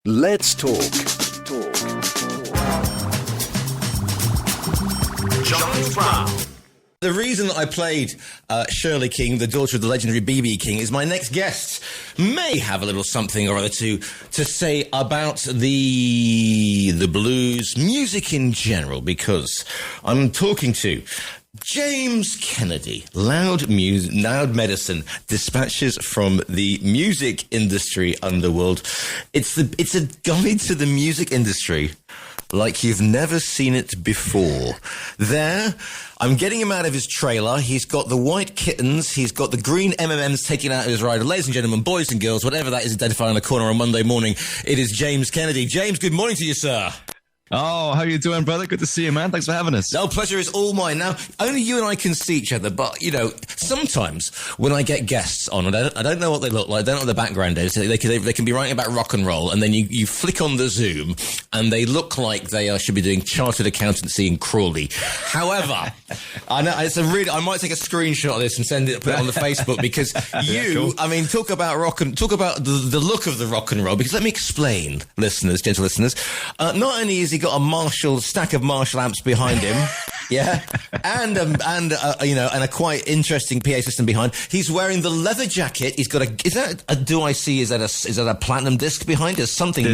Let's talk. Giles Brown. The reason that I played Shirley King, the daughter of the legendary B.B. King, is my next guest may have a little something or other to say about the blues, music in general, because I'm talking to James Kennedy, Loud Medicine, dispatches from the music industry underworld. It's a guide to the music industry like you've never seen it before. There, I'm getting him out of his trailer. He's got the white kittens. He's got the green M&Ms taken out of his rider. Ladies and gentlemen, boys and girls, whatever that is identifying on the corner on Monday morning, it is James Kennedy. James, good morning to you, sir. Oh, how you doing, brother? Good to see you, man. Thanks for having us. No, pleasure is all mine. Now, only you and I can see each other, but, you know, sometimes when I get guests on, and I don't know what they look like, I don't know what their background is, they can be writing about rock and roll, and then you flick on the Zoom, and they look like they should be doing chartered accountancy in Crawley. However, I know I might take a screenshot of this and put it on the Facebook, because cool. I mean, talk about the look of the rock and roll, because let me explain, listeners, gentle listeners, not only is he got a stack of Marshall amps behind him, yeah, and a quite interesting PA system behind. He's wearing the leather jacket. He's got is that a platinum disc behind? There's something.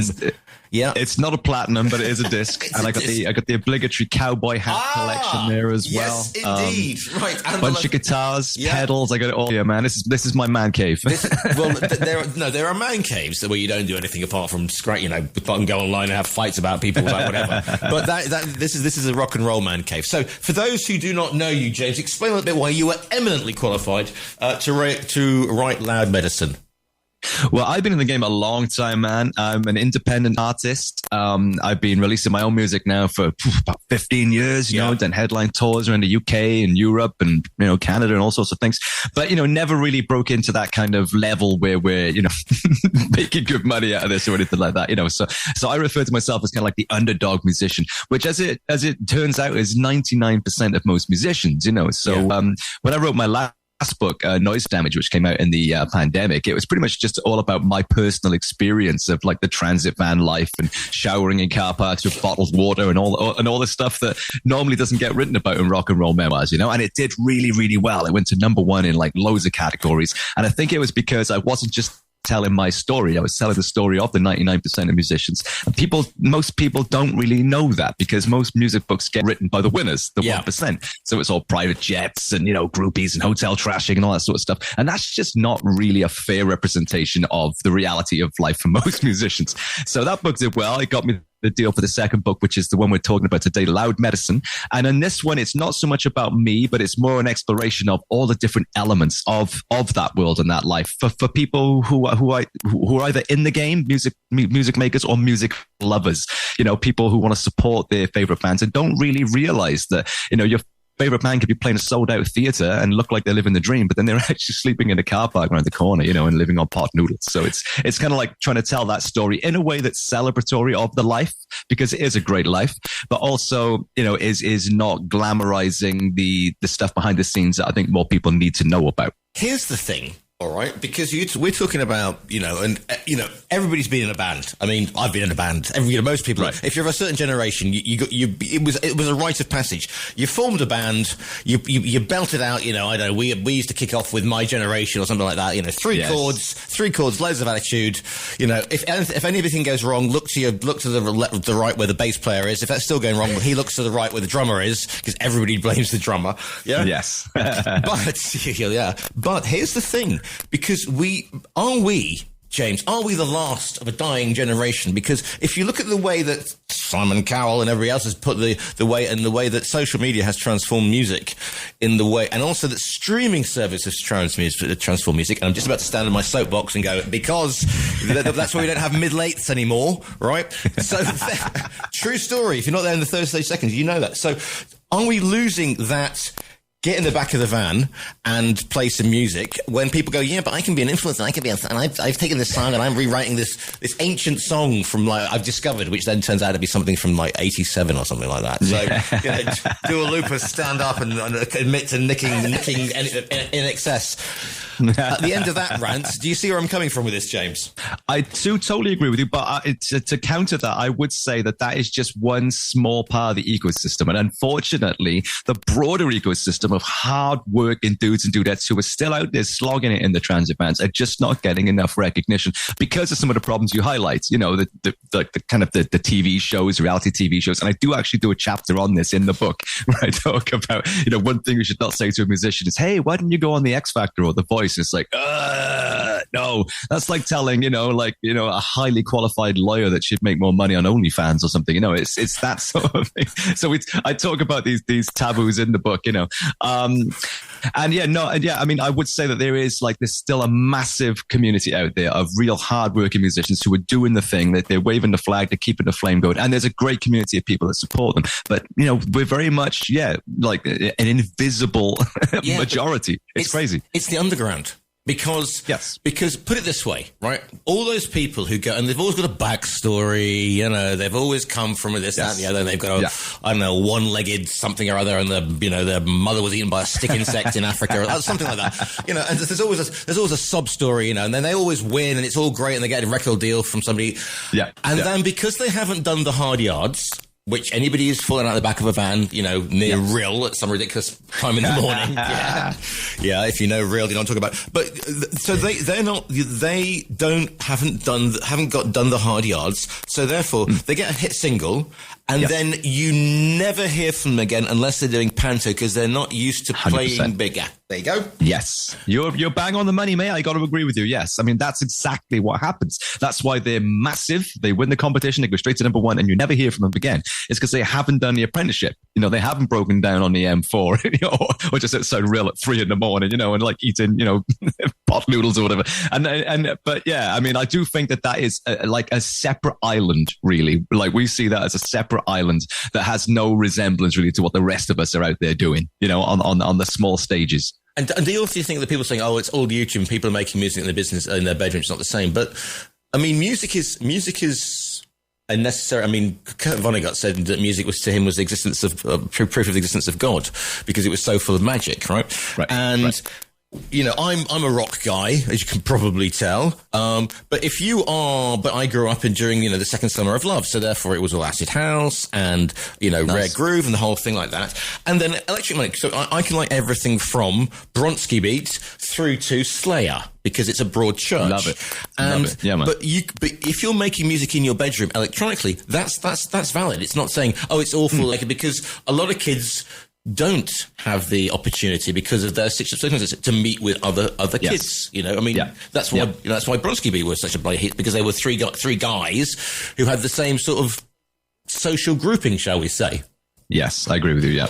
Yeah, it's not a platinum, but it is a disc, and I got the obligatory cowboy hat collection there as well. Yes, indeed. Right, and bunch of guitars, pedals. I got it all. Yeah, man, this is my man cave. There are man caves where you don't do anything apart from scratch. You know, go online and have fights about people, about whatever. But this is a rock and roll man cave. So, for those who do not know you, James, explain a little bit why you were eminently qualified to write Loud Medicine. Well, I've been in the game a long time, man. I'm an independent artist. I've been releasing my own music now for about 15 years, you know, done headline tours around the UK and Europe and, you know, Canada and all sorts of things. But, you know, never really broke into that kind of level where we're, you know, making good money out of this or anything like that, you know. So I refer to myself as kind of like the underdog musician, which as it turns out is 99% of most musicians, you know. So when I wrote my last book, Noise Damage, which came out in the pandemic, it was pretty much just all about my personal experience of like the transit van life and showering in car parks with bottled water and all the stuff that normally doesn't get written about in rock and roll memoirs, you know. And it did really, really well. It went to #1 in like loads of categories, and I think it was because I wasn't just telling my story. I was telling the story of the 99% of musicians. And most people don't really know that, because most music books get written by the winners, the 1%. So it's all private jets and, you know, groupies and hotel trashing and all that sort of stuff. And that's just not really a fair representation of the reality of life for most musicians. So that book did well. It got me the deal for the second book, which is the one we're talking about today, Loud Medicine. And in this one, it's not so much about me, but it's more an exploration of all the different elements of that world and that life for people who are either in the game, music makers or music lovers, you know, people who want to support their favorite bands and don't really realize that, you know, your favorite band could be playing a sold-out theater and look like they're living the dream, but then they're actually sleeping in a car park around the corner, you know, and living on pot noodles. So it's kind of like trying to tell that story in a way that's celebratory of the life, because it is a great life, but also, you know, is not glamorizing the stuff behind the scenes that I think more people need to know about. Here's the thing. All right, because we're talking about, you know, and everybody's been in a band. I mean, I've been in a band. Most people. Right. If you're of a certain generation, it was a rite of passage. You formed a band, you belted out. You know, I don't know. We used to kick off with My Generation or something like that. You know, three chords, loads of attitude. You know, if anything goes wrong, look to the right where the bass player is. If that's still going wrong, he looks to the right where the drummer is, because everybody blames the drummer. Yeah. Yes. But here's the thing. Because James, are we the last of a dying generation? Because if you look at the way that Simon Cowell and everybody else has put the way that social media has transformed music, and also that streaming services transform music, and I'm just about to stand on my soapbox and go, because that's why we don't have mid-lates anymore, right? So, true story. If you're not there in the 30 seconds, you know that. So, are we losing that? Get in the back of the van and play some music when people go, yeah, but I can be an influencer, and I've taken this song and I'm rewriting this ancient song from like I've discovered, which then turns out to be something from like 87 or something like that. So you know, Dua Lipa stand up and admit to nicking in excess. at the end of that rant, do you see where I'm coming from with this, James? I do totally agree with you, but to counter that, I would say that is just one small part of the ecosystem. And unfortunately, the broader ecosystem of hard-working dudes and dudettes who are still out there slogging it in the transit bands are just not getting enough recognition because of some of the problems you highlight. You know, the kind of the TV shows, reality TV shows. And I do actually do a chapter on this in the book where I talk about, you know, one thing you should not say to a musician is, hey, why didn't you go on the X Factor or The Voice? It's like, no, that's like telling, a highly qualified lawyer that should make more money on OnlyFans or something. You know, it's that sort of thing. So I talk about these taboos in the book, you know. I mean, I would say that there's still a massive community out there of real hardworking musicians who are doing the thing, that they're waving the flag, they're keeping the flame going. And there's a great community of people that support them. But, you know, we're very much, like an invisible majority. It's crazy. It's the underground. Because put it this way, right? All those people who go, and they've always got a backstory, you know, they've always come from this, that, and the other, and they've got I don't know, one-legged something or other, and their mother was eaten by a stick insect in Africa, or something like that. You know, and there's always a sub story, you know, and then they always win, and it's all great, and they get a record deal from somebody. Then because they haven't done the hard yards, which anybody who's fallen out the back of a van, you know, near Rill at some ridiculous time in the morning. If you know Rill, you know what I'm talking about. But so haven't done the hard yards. So therefore, they get a hit single, and then you never hear from them again unless they're doing panto, because they're not used to playing 100%. Bigger. There you go. Yes. You're bang on the money, mate. I got to agree with you. Yes. I mean, that's exactly what happens. That's why they're massive. They win the competition. They go straight to number one, and you never hear from them again. It's because they haven't done the apprenticeship. You know, they haven't broken down on the M4, you know, or just outside Rill at 3 a.m, you know, and like eating, you know, pot noodles or whatever. But yeah, I mean, I do think that is like a separate island, really. Like we see that as a separate island that has no resemblance really to what the rest of us are out there doing, you know, on the small stages. And do you also think that people are saying, oh, it's all YouTube and people are making music in their business, in their bedroom, it's not the same? But I mean, music is a necessary. I mean, Kurt Vonnegut said that music was the existence of proof of the existence of God, because it was so full of magic, right? And you know, I'm a rock guy, as you can probably tell. But I grew up during, you know, the second summer of love. So therefore it was all acid house and, you know, rare groove and the whole thing like that. And then electric money. So I can like everything from Bronski beats through to Slayer, because it's a broad church. Love it. And, love it. Yeah, man. But if you're making music in your bedroom electronically, that's valid. It's not saying, oh, it's awful, because a lot of kids don't have the opportunity because of their circumstances to meet with other kids. You know, I mean, that's why that's why Bronski Beat was such a bloody hit, because they were three guys who had the same sort of social grouping, shall we say? Yes, I agree with you. Yeah.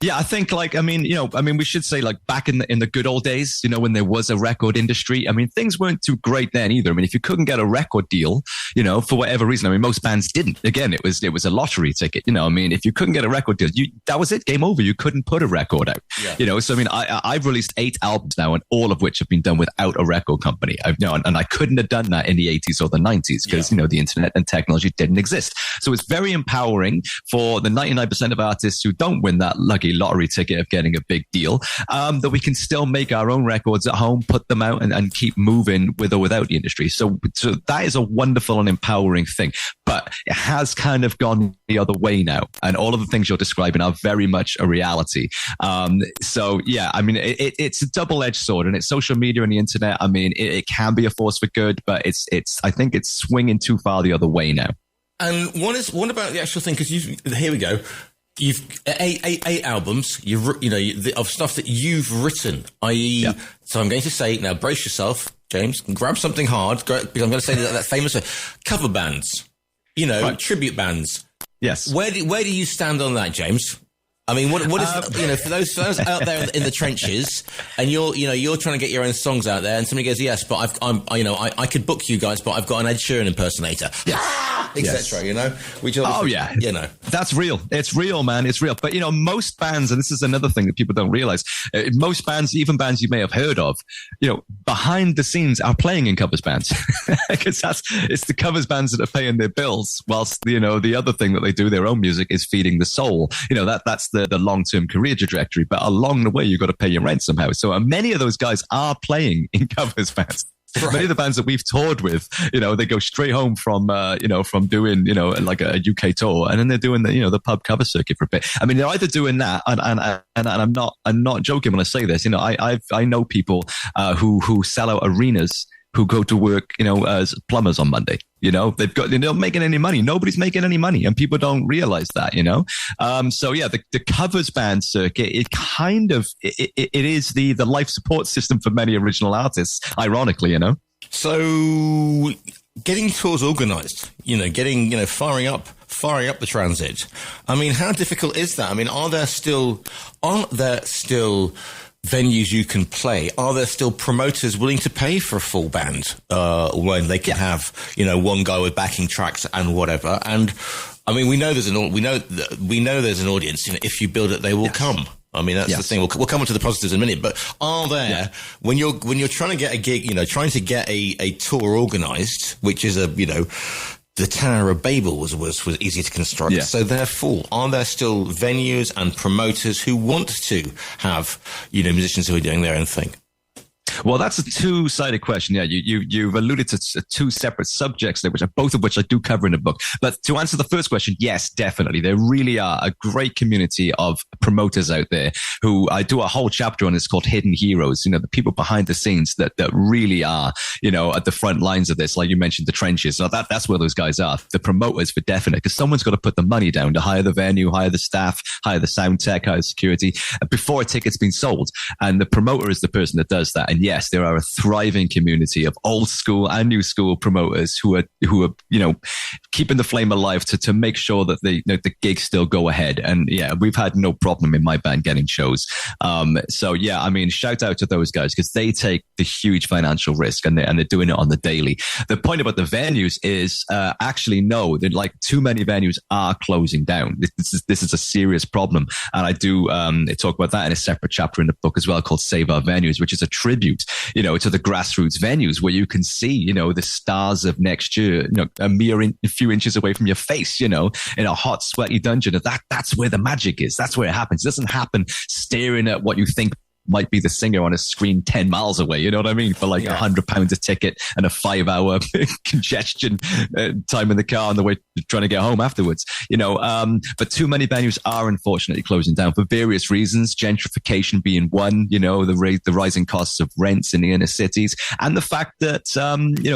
Yeah, I think we should say back in the good old days, you know, when there was a record industry, I mean, things weren't too great then either. I mean, if you couldn't get a record deal, you know, for whatever reason, I mean, most bands didn't. Again, it was a lottery ticket, you know, I mean, if you couldn't get a record deal, that was it, game over. You couldn't put a record out, you know? So, I mean, I've released 8 albums now, and all of which have been done without a record company. And I couldn't have done that in the 80s or the 90s because, you know, the internet and technology didn't exist. So it's very empowering for the 99% of artists who don't win that lucky lottery ticket of getting a big deal, that we can still make our own records at home, put them out, and keep moving with or without the industry. So that is a wonderful and empowering thing. But it has kind of gone the other way now, and all of the things you're describing are very much a reality. So yeah, I mean, it's a double-edged sword, and it's social media and the internet. I mean, it can be a force for good, but I think it's swinging too far the other way now. And what about the actual thing? Because here we go. You've eight albums, of stuff that you've written, i.e. So I'm going to say, now brace yourself, James, grab something hard, because I'm going to say that famous cover bands, you know, tribute bands. Yes. Where do you stand on that, James? I mean, what is, you know, for those out there in the trenches, and you're trying to get your own songs out there, and somebody goes, yes, but I could book you guys, but I've got an Ed Sheeran impersonator. Yes. Etc. You know, which you know. That's real. It's real, man. It's real. But, most bands, and this is another thing that people don't realize, most bands, even bands you may have heard of, behind the scenes are playing in covers bands because it's the covers bands that are paying their bills whilst, the other thing that they do, their own music, is feeding the soul. That's the long-term career trajectory. But along the way, you've got to pay your rent somehow. So many of those guys are playing in covers bands. Right. Many of the bands that we've toured with, they go straight home from doing, like a UK tour, and then they're doing the pub cover circuit for a bit. I mean, they're either doing that, and I'm not joking when I say this. I know people who sell out arenas, who go to work, as plumbers on Monday. They're not making any money. Nobody's making any money, and people don't realize that. So yeah, the covers band circuit, it is the life support system for many original artists. Ironically, So getting tours organized, firing up the transit. I mean, how difficult is that? I mean, aren't there still venues you can play? Are there still promoters willing to pay for a full band when they can have one guy with backing tracks and whatever? And I mean, we know there's an audience. If you build it, they will come. I mean, that's the thing. We'll come on to the positives in a minute. But are there when you're trying to get a gig, trying to get a tour organized, which is the Tower of Babel was easy to construct. Yeah. So therefore, are there still venues and promoters who want to have, musicians who are doing their own thing? Well, that's a two-sided question. Yeah, you've alluded to two separate subjects there, both of which I do cover in the book. But to answer the first question, yes, definitely. There really are a great community of promoters out there who I do a whole chapter on. It's called Hidden Heroes. The people behind the scenes that really are, at the front lines of this. Like you mentioned, the trenches. So that's where those guys are. The promoters, for definite, because someone's got to put the money down to hire the venue, hire the staff, hire the sound tech, hire security before a ticket's been sold. And the promoter is the person that does that. And yes, there are a thriving community of old school and new school promoters who are keeping the flame alive to make sure that the gigs still go ahead. And yeah, we've had no problem in my band getting shows. So yeah, I mean, shout out to those guys because they take the huge financial risk and they're doing it on the daily. The point about the venues is actually no, like too many venues are closing down. This is a serious problem, and I do talk about that in a separate chapter in the book as well called Save Our Venues, which is a tribute to the grassroots venues where you can see, the stars of next year, a few inches away from your face, in a hot, sweaty dungeon. That's where the magic is. That's where it happens. It doesn't happen staring at what you think might be the singer on a screen 10 miles away. You know what I mean? For like £100 a ticket and a 5-hour congestion time in the car on the way trying to get home afterwards, but too many venues are unfortunately closing down for various reasons. Gentrification being one, the rising costs of rents in the inner cities, and the fact that,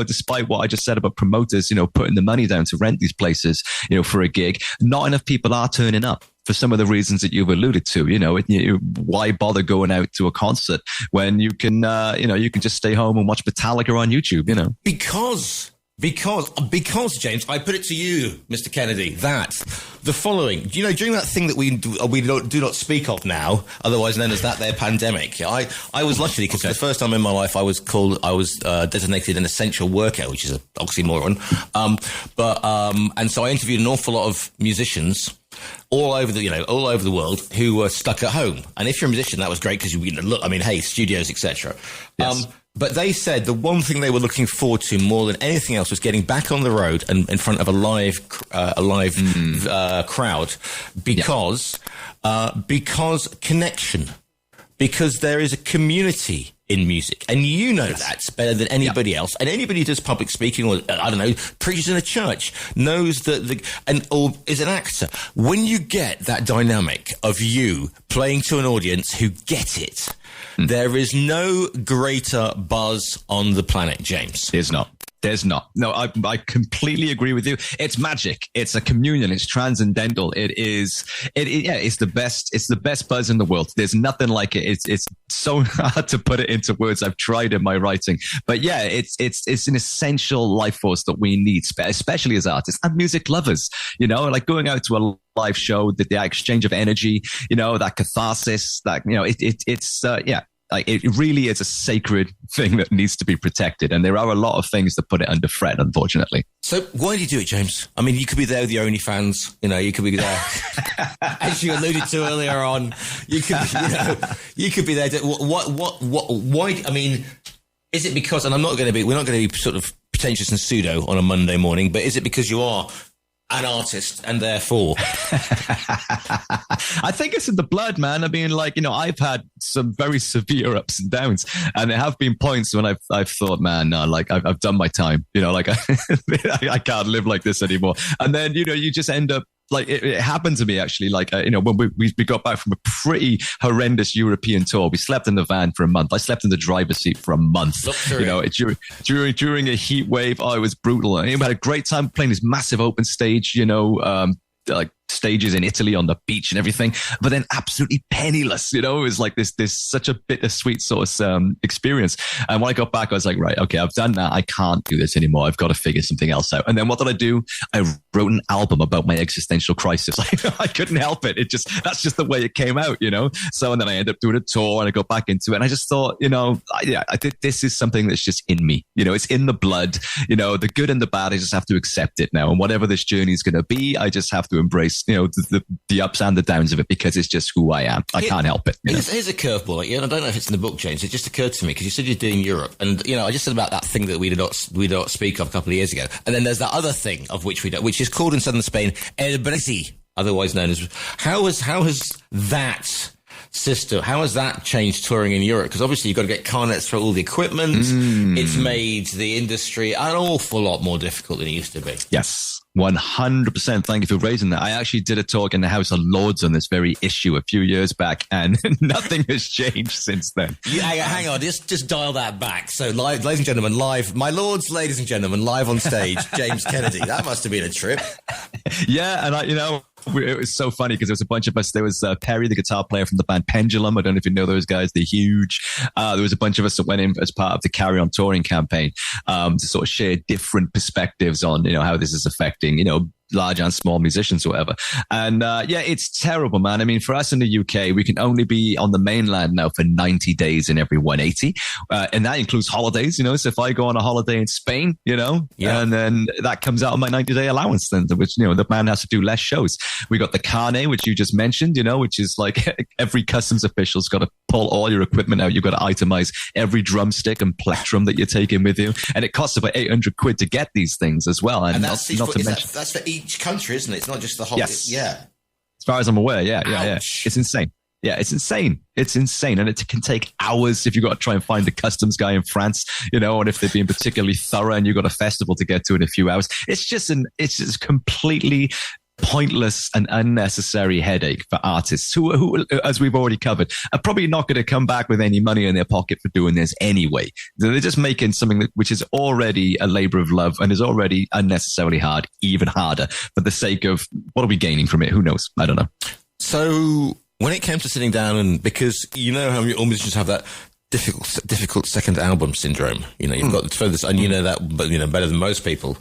despite what I just said about promoters, putting the money down to rent these places, for a gig, not enough people are turning up. For some of the reasons that you've alluded to, why bother going out to a concert when you can just stay home and watch Metallica on YouTube, Because James, I put it to you, Mr. Kennedy, that the following, during that thing that we do not speak of now, otherwise known as that their pandemic, I was lucky because for the first time in my life I was designated an essential worker, which is an oxymoron. And so I interviewed an awful lot of musicians all over the world who were stuck at home. And if you're a musician, that was great because studios, etc. Yes. But they said the one thing they were looking forward to more than anything else was getting back on the road and in front of a live crowd because connection, because there is a community in music, and that better than anybody else. And anybody who does public speaking, or I don't know, preaches in a church, knows that or is an actor. When you get that dynamic of you playing to an audience who get it, there is no greater buzz on the planet, James. There's not. No, I completely agree with you. It's magic. It's a communion. It's transcendental. It's the best. It's the best buzz in the world. There's nothing like it. It's so hard to put it into words. I've tried in my writing, but yeah, it's an essential life force that we need, especially as artists and music lovers. Like going out to a live show, the exchange of energy, that catharsis, like it really is a sacred thing that needs to be protected. And there are a lot of things that put it under threat, unfortunately. So why do you do it, James? I mean, you could be there with your OnlyFans. You know, you could be there, as you alluded to earlier on. You could be there. Why? I mean, is it because? And we're not going to be sort of pretentious and pseudo on a Monday morning, but is it because you are an artist and therefore? I think it's in the blood, man. I mean, like, you know, I've had some very severe ups and downs, and there have been points when I've thought, man, no, like I've done my time, you know, like I can't live like this anymore. And then, you know, you just end up, like it happened to me actually, like, you know, when we got back from a pretty horrendous European tour, we slept in the van for a month. I slept in the driver's seat for a month. You know, during a heat wave. Oh, it was brutal. And we had a great time playing this massive open stage, you know, like stages in Italy on the beach and everything, but then absolutely penniless. You know, it was like this such a bittersweet sort of experience. And when I got back, I was like, right, okay, I've done that. I can't do this anymore. I've got to figure something else out. And then what did I do? I wrote an album about my existential crisis. I couldn't help it. That's just the way it came out, you know? So, and then I ended up doing a tour and I got back into it. And I just thought, you know, I did, this is something that's just in me, you know, it's in the blood, you know, the good and the bad. I just have to accept it now. And whatever this journey is going to be, I just have to embrace, you know, the ups and the downs of it, because it's just who I am. I can't help it. Here's a curveball. Like, I don't know if it's in the book, James. It just occurred to me because you said you're doing Europe, and you know, I just said about that thing that we did not speak of a couple of years ago, and then there's that other thing of which we don't, which is called in southern Spain El Bresi, otherwise known as. How has that system, how has that changed touring in Europe? Because obviously you've got to get carnets for all the equipment. It's made the industry an awful lot more difficult than it used to be. Yes. 100%. Thank you for raising that. I actually did a talk in the House of Lords on this very issue a few years back, and nothing has changed since then. Hang on, just dial that back. So, ladies and gentlemen, live, my lords, ladies and gentlemen, live on stage, James Kennedy. That must have been a trip. Yeah, and it was so funny because there was a bunch of us. There was Perry, the guitar player from the band Pendulum. I don't know if you know those guys. They're huge. There was a bunch of us that went in as part of the Carry On touring campaign to sort of share different perspectives on, you know, how this is affecting, you know, large and small musicians or whatever. And yeah, it's terrible, man. I mean, for us in the UK, we can only be on the mainland now for 90 days in every 180. And that includes holidays, you know. So if I go on a holiday in Spain, you know, and then that comes out of my 90-day allowance, then, which, you know, the band has to do less shows. We got the carnet, which you just mentioned, you know, which is like every customs official's got to pull all your equipment out. You've got to itemize every drumstick and plectrum that you're taking with you. And it costs about 800 quid to get these things as well. And that's for each country, isn't it? It's not just the whole. Yes. Yeah. As far as I'm aware, yeah. Ouch. It's insane. Yeah, it's insane. It's insane. And it can take hours if you've got to try and find the customs guy in France, you know, and if they're being particularly thorough and you've got a festival to get to in a few hours. It's just completely pointless and unnecessary headache for artists who, as we've already covered, are probably not going to come back with any money in their pocket for doing this anyway. They're just making something which is already a labor of love and is already unnecessarily hard, even harder, for the sake of what are we gaining from it? Who knows? I don't know. So when it came to sitting down, and because you know how all musicians have that difficult second album syndrome, you know, you've got furthest, and you know that, but you know better than most people.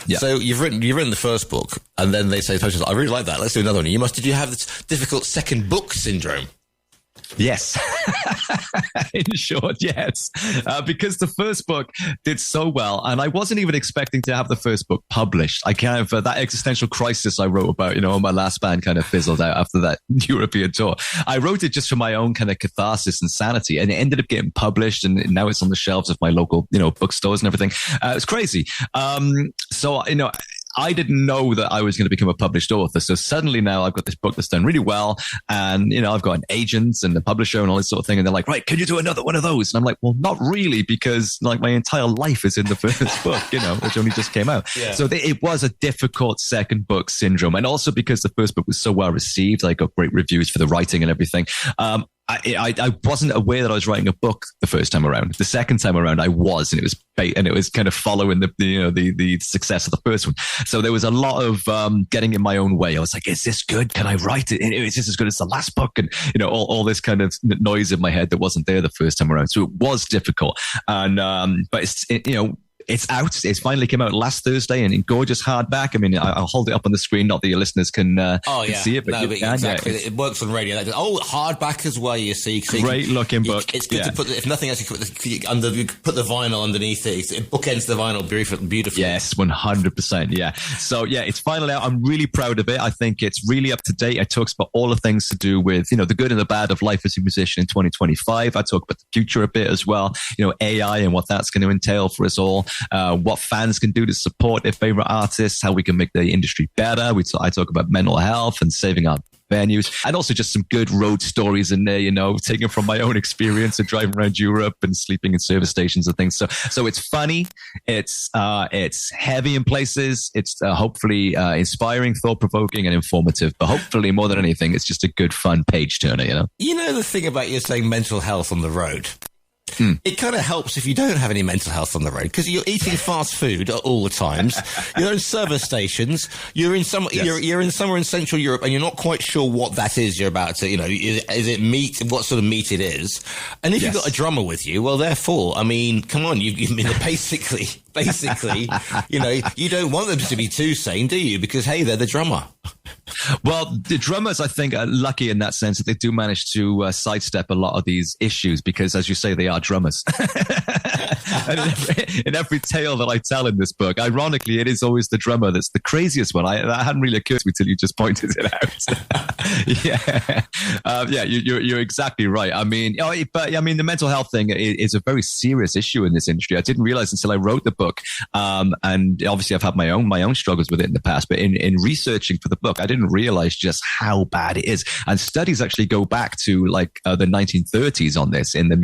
Yeah. So you've written the first book, and then they say, "I really like that. Let's do another one." Did you have this difficult second book syndrome? Yes. In short, yes. Because the first book did so well, and I wasn't even expecting to have the first book published. I kind of, that existential crisis I wrote about, you know, on my last band kind of fizzled out after that European tour. I wrote it just for my own kind of catharsis and sanity, and it ended up getting published, and now it's on the shelves of my local, you know, bookstores and everything. It's crazy. So, you know, I didn't know that I was going to become a published author. So suddenly now I've got this book that's done really well. And, you know, I've got an agent and a publisher and all this sort of thing. And they're like, right, can you do another one of those? And I'm like, well, not really, because like my entire life is in the first book, you know, which only just came out. Yeah. So it was a difficult second book syndrome. And also because the first book was so well received, I got great reviews for the writing and everything. I wasn't aware that I was writing a book the first time around. The second time around, I was, and it was kind of following the success of the first one. So there was a lot of getting in my own way. I was like, "Is this good? Can I write it? Is this as good as the last book?" And you know, all this kind of noise in my head that wasn't there the first time around. So it was difficult, and but it's you know. It's out. It's finally came out last Thursday and in gorgeous hardback. I mean, I'll hold it up on the screen. Not that your listeners can see it, but no, exactly. It works on radio. Hardback as well. You see, great looking book. It's good to put. If nothing else, you put the vinyl underneath it. It bookends the vinyl beautifully. Yes, 100%. Yeah. So yeah, it's finally out. I'm really proud of it. I think it's really up to date. It talks about all the things to do with the good and the bad of life as a musician in 2025. I talk about the future a bit as well. AI and what that's going to entail for us all. What fans can do to support their favorite artists, how we can make the industry better. I talk about mental health and saving our venues, and also just some good road stories in there, taken from my own experience of driving around Europe and sleeping in service stations and things. So it's funny, it's heavy in places, it's hopefully inspiring, thought-provoking, and informative. But hopefully, more than anything, it's just a good, fun page turner. The thing about you saying mental health on the road. It kind of helps if you don't have any mental health on the road, because you're eating fast food at all the times. You're in service stations. You're in you're in somewhere in Central Europe, and you're not quite sure what that is. You're about to, is it meat? What sort of meat it is? And if you've got a drummer with you, well, therefore, I mean, come on, basically, you don't want them to be too sane, do you? Because hey, they're the drummer. Well, the drummers, I think, are lucky in that sense that they do manage to sidestep a lot of these issues because, as you say, they are drummers. And in every tale that I tell in this book, ironically, it is always the drummer that's the craziest one. That hadn't really occurred to me till you just pointed it out. You're exactly right. I mean, the mental health thing is a very serious issue in this industry. I didn't realize until I wrote the book, and obviously I've had my own struggles with it in the past. But in researching for the book, I didn't realize just how bad it is. And studies actually go back to the 1930s on this in the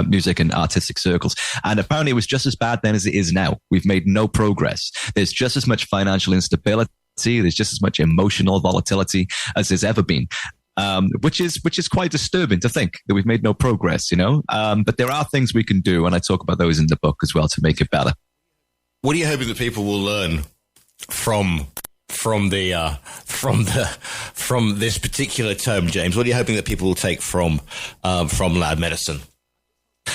music and artistic circles. And apparently it was just as bad then as it is now. We've made no progress. There's just as much financial instability. There's just as much emotional volatility as there's ever been. Which is quite disturbing to think that we've made no progress, But there are things we can do, and I talk about those in the book as well to make it better. What are you hoping that people will learn from this particular term, James? What are you hoping that people will take from Loud Medicine?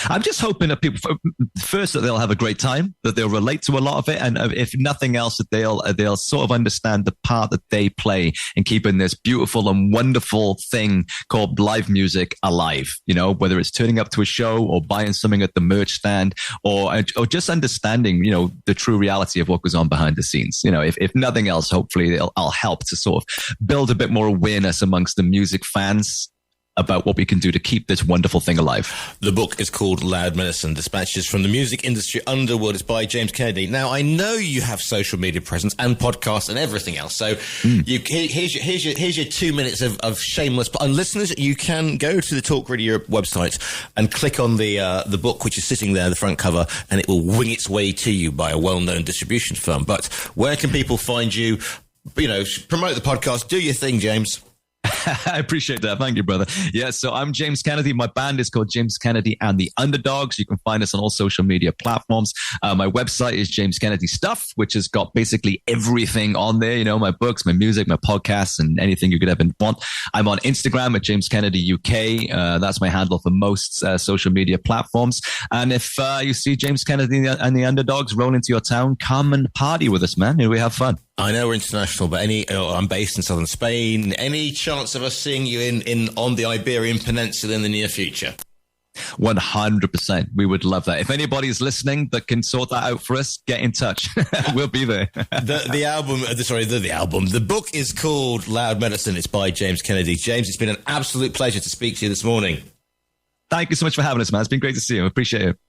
I'm just hoping that people, first, that they'll have a great time, that they'll relate to a lot of it, and if nothing else, that they'll sort of understand the part that they play in keeping this beautiful and wonderful thing called live music alive. Whether it's turning up to a show or buying something at the merch stand, or just understanding, the true reality of what goes on behind the scenes. If nothing else, hopefully I'll help to sort of build a bit more awareness amongst the music fans about what we can do to keep this wonderful thing alive. The book is called Loud Medicine, Dispatches from the Music Industry Underworld. It's by James Kennedy. Now, I know you have social media presence and podcasts and everything else. So here's your 2 minutes of shameless. And listeners, you can go to the Talk Radio website and click on the book, which is sitting there, the front cover, and it will wing its way to you by a well-known distribution firm. But where can people find you? Promote the podcast. Do your thing, James. I appreciate that. Thank you, brother. Yeah, so I'm James Kennedy. My band is called James Kennedy and the Underdogs. You can find us on all social media platforms. My website is James Kennedy Stuff, which has got basically everything on there. My books, my music, my podcasts, and anything you could ever want. I'm on Instagram at James Kennedy UK. That's my handle for most social media platforms. And if you see James Kennedy and the Underdogs roll into your town, come and party with us, man. We have fun. I know we're international, but I'm based in southern Spain. Any chance of us seeing you on the Iberian Peninsula in the near future? 100%. We would love that. If anybody's listening that can sort that out for us, get in touch. We'll be there. The book is called Loud Medicine. It's by James Kennedy. James, it's been an absolute pleasure to speak to you this morning. Thank you so much for having us, man. It's been great to see you. I appreciate it.